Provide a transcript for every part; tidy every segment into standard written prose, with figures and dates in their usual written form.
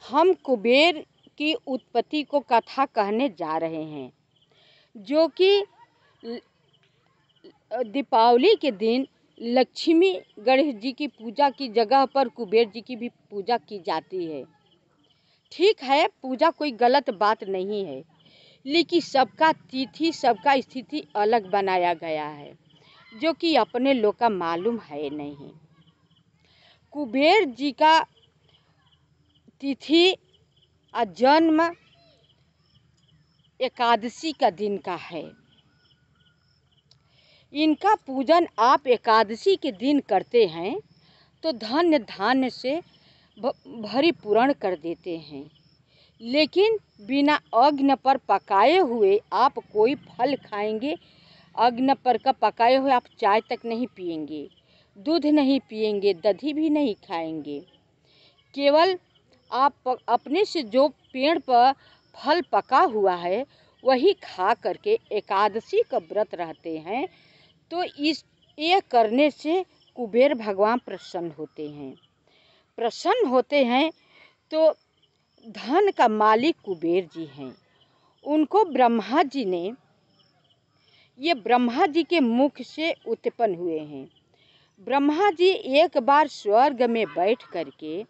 हम कुबेर की उत्पत्ति को कथा कहने जा रहे हैं, जो कि दीपावली के दिन लक्ष्मी गणेश जी की पूजा की जगह पर कुबेर जी की भी पूजा की जाती है। ठीक है, पूजा कोई गलत बात नहीं है, लेकिन सबका तिथि सबका स्थिति अलग बनाया गया है, जो कि अपने लोग का मालूम है नहीं। कुबेर जी का तिथि और जन्म एकादशी का दिन का है। इनका पूजन आप एकादशी के दिन करते हैं तो धन्य धान्य से भरी पूर्ण कर देते हैं, लेकिन बिना अग्नि पर पकाए हुए आप कोई फल खाएंगे, अग्नि पर का पकाए हुए आप चाय तक नहीं पिएंगे, दूध नहीं पिएंगे, दही भी नहीं खाएंगे। केवल आप अपने से जो पेड़ पर फल पका हुआ है वही खा करके एकादशी का व्रत रहते हैं। तो ये करने से कुबेर भगवान प्रसन्न होते हैं। तो धन का मालिक कुबेर जी हैं। उनको ब्रह्मा जी ने, ये ब्रह्मा जी के मुख से उत्पन्न हुए हैं। ब्रह्मा जी एक बार स्वर्ग में बैठ करके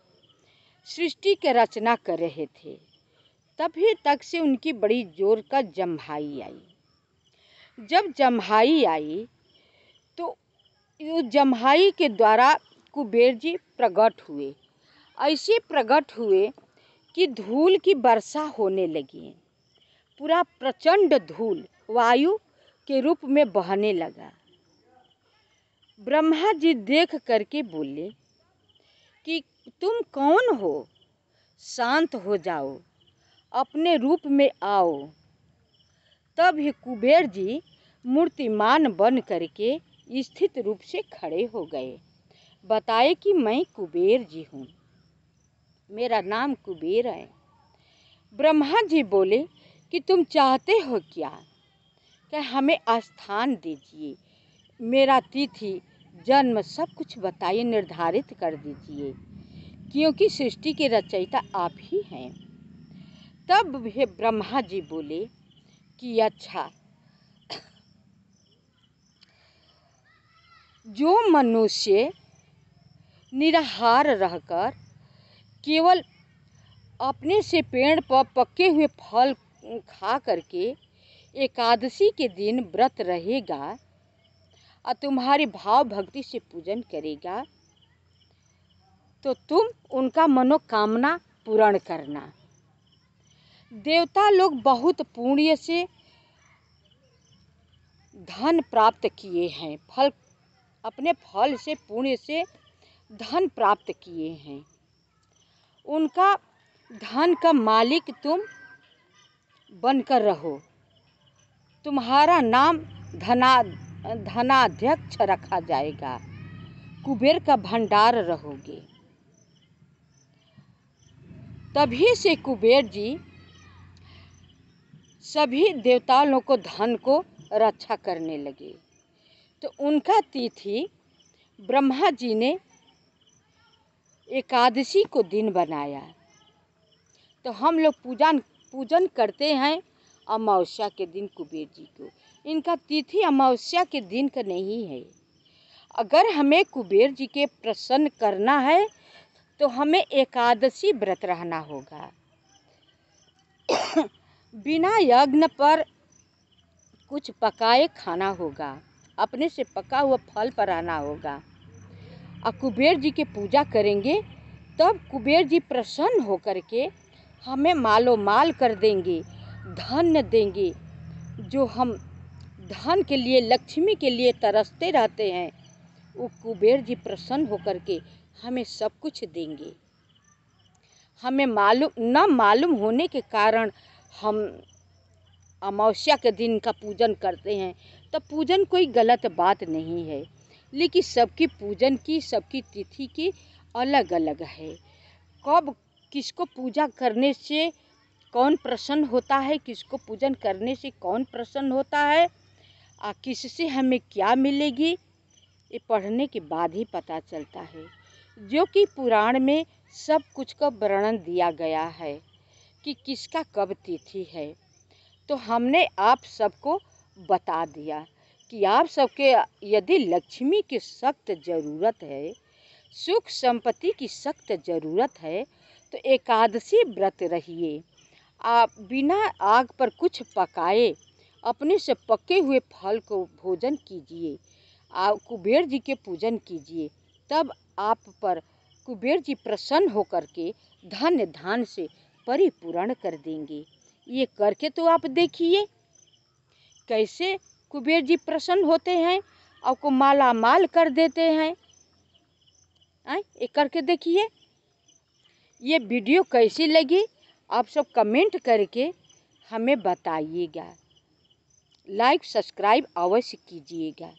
सृष्टि की रचना कर रहे थे, तभी तक से उनकी बड़ी जोर का जम्हाई आई। जब जम्हाई आई तो उस जम्हाई के द्वारा कुबेर जी प्रकट हुए। ऐसे प्रकट हुए कि धूल की वर्षा होने लगी, पूरा प्रचंड धूल वायु के रूप में बहने लगा। ब्रह्मा जी देख करके बोले कि तुम कौन हो, शांत हो जाओ, अपने रूप में आओ। तब ही कुबेर जी मूर्तिमान बन करके स्थित रूप से खड़े हो गए, बताए कि मैं कुबेर जी हूँ, मेरा नाम कुबेर है। ब्रह्मा जी बोले कि तुम चाहते हो क्या, कि हमें स्थान दीजिए, मेरा तिथि जन्म सब कुछ बताइए, निर्धारित कर दीजिए, क्योंकि सृष्टि के रचयिता आप ही हैं। तब भी ब्रह्मा जी बोले कि अच्छा, जो मनुष्य निराहार रहकर केवल अपने से पेड़ पर पके हुए फल खा करके एकादशी के दिन व्रत रहेगा और तुम्हारी भाव भक्ति से पूजन करेगा, तो तुम उनका मनोकामना पूर्ण करना। देवता लोग बहुत पुण्य से धन प्राप्त किए हैं, अपने फल से पुण्य से धन प्राप्त किए हैं। उनका धन का मालिक तुम बनकर रहो, तुम्हारा नाम धनाध्यक्ष रखा जाएगा, कुबेर का भंडार रहोगे। तभी से कुबेर जी सभी देवताओं को धन को रक्षा करने लगे। तो उनका तिथि ब्रह्मा जी ने एकादशी को दिन बनाया। तो हम लोग पूजन करते हैं अमावस्या के दिन कुबेर जी को। इनका तिथि अमावस्या के दिन का नहीं है। अगर हमें कुबेर जी के प्रसन्न करना है तो हमें एकादशी व्रत रहना होगा। बिना यज्ञ पर कुछ पकाए खाना होगा, अपने से पका हुआ फल पर रहना होगा और कुबेर जी की पूजा करेंगे, तब कुबेर जी प्रसन्न होकर के हमें मालो माल कर देंगे, धन देंगे। जो हम धन के लिए, लक्ष्मी के लिए तरसते रहते हैं, वो कुबेर जी प्रसन्न होकर के हमें सब कुछ देंगे। हमें मालूम होने के कारण हम अमावस्या के दिन का पूजन करते हैं। तो पूजन कोई गलत बात नहीं है, लेकिन सबकी पूजन की, सबकी तिथि की अलग अलग है। कब किसको पूजा करने से कौन प्रसन्न होता है, किसको पूजन करने से कौन प्रसन्न होता है, किससे हमें क्या मिलेगी, ये पढ़ने के बाद ही पता चलता है। जो कि पुराण में सब कुछ का वर्णन दिया गया है कि किसका कब तिथि है। तो हमने आप सबको बता दिया कि आप सबके यदि लक्ष्मी की सख्त ज़रूरत है, सुख संपत्ति की सख्त ज़रूरत है, तो एकादशी व्रत रहिए। आप बिना आग पर कुछ पकाए अपने से पके हुए फल को भोजन कीजिए। आप कुबेर जी के पूजन कीजिए, तब आप पर कुबेर जी प्रसन्न होकर के धन धान से परिपूर्ण कर देंगे। ये करके तो आप देखिए कैसे कुबेर जी प्रसन्न होते हैं, आपको माला माल कर देते हैं। ये करके देखिए। ये वीडियो कैसी लगी आप सब कमेंट करके हमें बताइएगा। लाइक सब्सक्राइब अवश्य कीजिएगा।